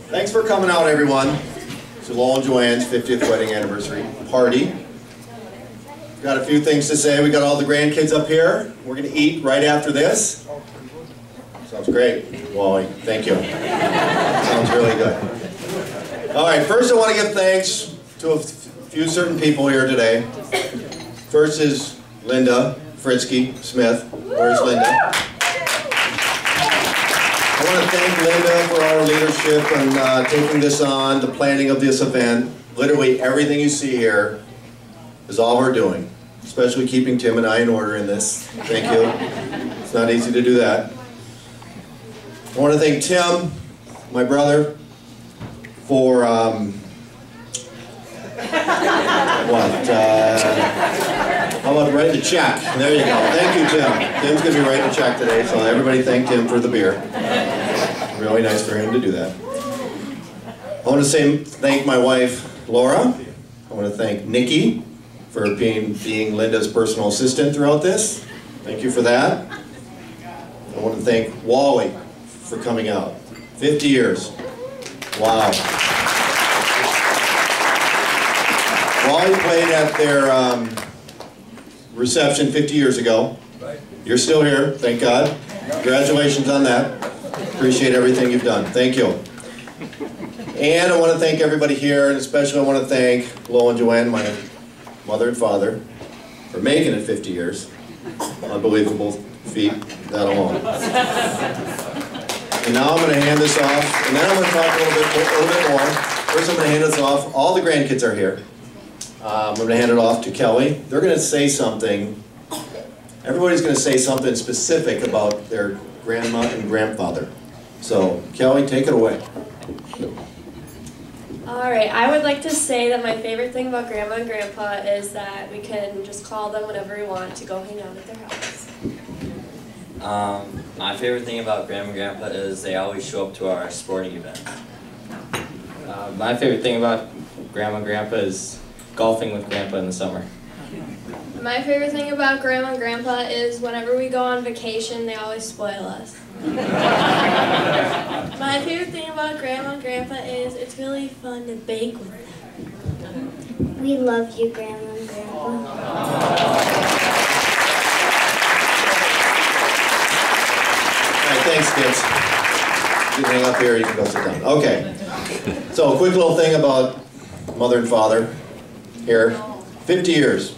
Thanks for coming out, everyone, to Lowell and Joanne's 50th wedding anniversary party. Got a few things to say. We got all the grandkids up here. We're going to eat right after this. Sounds great, Wally. Thank you. Sounds really good. All right, first I want to give thanks to a few certain people here today. First is Linda Fritzky Smith. Where's Linda? I want to thank Linda for our leadership and taking this on, the planning of this event. Literally everything you see here is all we're doing, especially keeping Tim and I in order in this. Thank you. It's not easy to do that. I want to thank Tim, my brother, for how about writing the check? There you go. Thank you, Tim. Tim's going to be writing a check today, so everybody thank Tim for the beer. Really nice for him to do that. I want to thank my wife, Laura. I want to thank Nikki for being Linda's personal assistant throughout this. Thank you for that. I want to thank Wally for coming out. 50 years. Wow. Wally played at their reception 50 years ago. You're still here, thank God. Congratulations on that. Appreciate everything you've done. Thank you. And I want to thank everybody here, and especially I want to thank Lowell and Joanne, my mother and father, for making it 50 years. Unbelievable feat, that alone. And now I'm going to hand this off, and then I'm going to talk a little bit more. First I'm going to hand this off. All the grandkids are here. I'm going to hand it off to Kelly. They're going to say something. Everybody's going to say something specific about their grandma and grandfather. So, Kelly, take it away. Alright, I would like to say that my favorite thing about Grandma and Grandpa is that we can just call them whenever we want to go hang out at their house. My favorite thing about Grandma and Grandpa is they always show up to our sporting events. My favorite thing about Grandma and Grandpa is golfing with Grandpa in the summer. My favorite thing about Grandma and Grandpa is whenever we go on vacation, they always spoil us. My favorite thing about Grandma and Grandpa is it's really fun to bake with them. We love you, Grandma and Grandpa. All right, thanks, kids. You can hang up here, you can go sit down. Okay. So, a quick little thing about mother and father here. 50 years.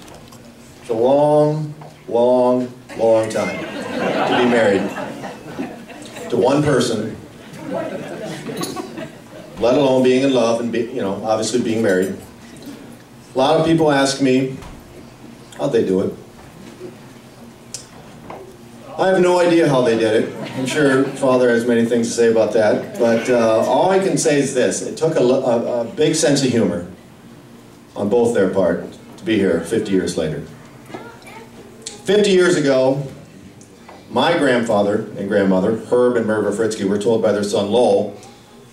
It's a long, long, long time to be married to one person, let alone being in love and obviously being married. A lot of people ask me, how'd they do it? I have no idea how they did it. I'm sure Father has many things to say about that, but all I can say is this. It took a big sense of humor on both their part to be here 50 years later. 50 years ago, my grandfather and grandmother, Herb and Merva Fritzky, were told by their son Lowell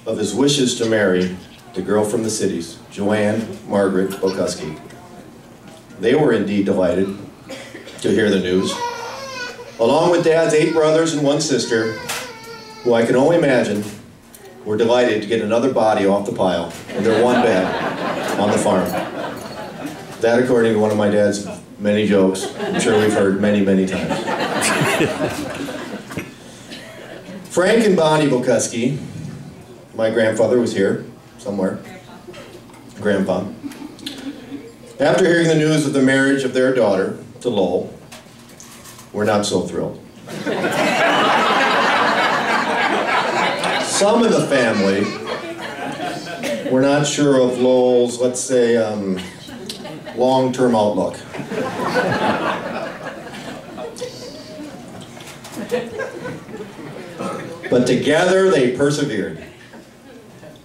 of his wishes to marry the girl from the cities, Joanne Margaret Bokuski. They were indeed delighted to hear the news. Along with Dad's 8 brothers and 1 sister, who I can only imagine were delighted to get another body off the pile in their one bed on the farm. That, according to one of my dad's many jokes, I'm sure we've heard many, many times. Frank and Bonnie Bokuski, my grandfather was here somewhere, Grandpa. After hearing the news of the marriage of their daughter to Lowell, we're not so thrilled. Some of the family were not sure of Lowell's, let's say, long-term outlook. But together they persevered,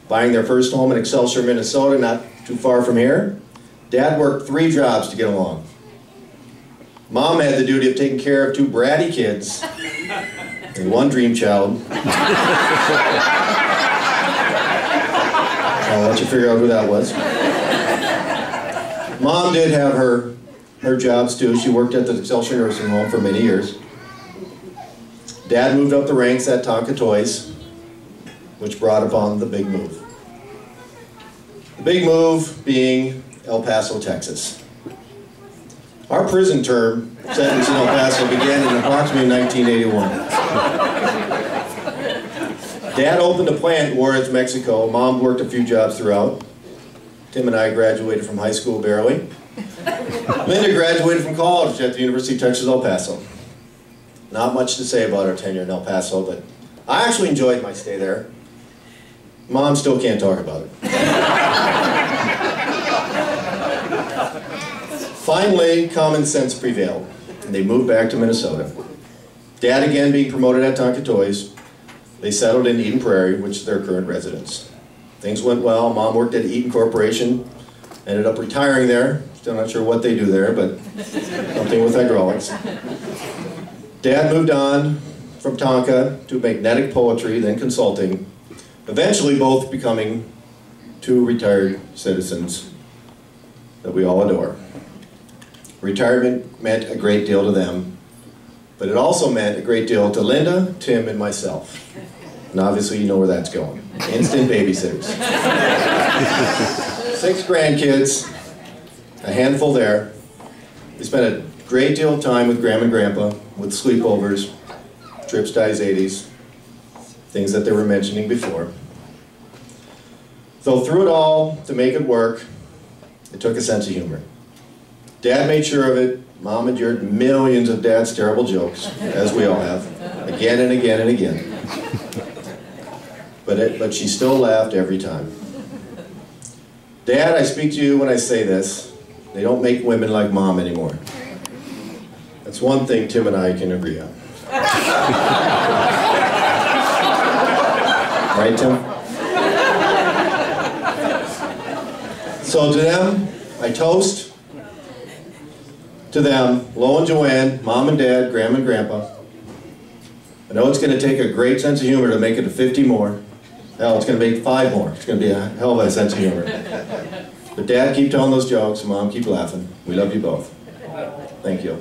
buying their first home in Excelsior, Minnesota, not too far from here. Dad worked 3 jobs to get along. Mom had the duty of taking care of 2 bratty kids and 1 dream child. I'll let you figure out who that was. Mom did have her jobs too. She worked at the Excelsior Nursing Home for many years. Dad moved up the ranks at Tonka Toys. which brought upon the big move. The big move being El Paso, Texas. Our prison term sentence in El Paso began in approximately 1981. Dad opened a plant in Juarez, Mexico. Mom worked a few jobs throughout. Tim and I graduated from high school barely. Linda graduated from college at the University of Texas, El Paso. Not much to say about our tenure in El Paso, but I actually enjoyed my stay there. Mom still can't talk about it. Finally, common sense prevailed, and they moved back to Minnesota. Dad again being promoted at Tonka Toys, they settled in Eden Prairie, which is their current residence. Things went well. Mom worked at Eaton Corporation, ended up retiring there. Still not sure what they do there, but something with hydraulics. Dad moved on from Tonka to magnetic poetry, then consulting, eventually both becoming two retired citizens that we all adore. Retirement meant a great deal to them, but it also meant a great deal to Linda, Tim, and myself. And obviously you know where that's going. Instant babysitters. 6 grandkids, a handful there. We spent a great deal of time with Grandma and Grandpa, with sleepovers, trips to Izades, things that they were mentioning before. So through it all, to make it work, it took a sense of humor. Dad made sure of it. Mom endured millions of Dad's terrible jokes, as we all have, again and again and again. But she still laughed every time. Dad, I speak to you when I say this. They don't make women like Mom anymore. That's one thing Tim and I can agree on. Right, Tim? So to them, I toast. To them, Lowell and Joanne, Mom and Dad, Grandma and Grandpa. I know it's going to take a great sense of humor to make it to 50 more. Hell, it's going to make 5 more. It's going to be a hell of a sense of humor. But Dad, keep telling those jokes, and Mom, keep laughing. We love you both. Thank you.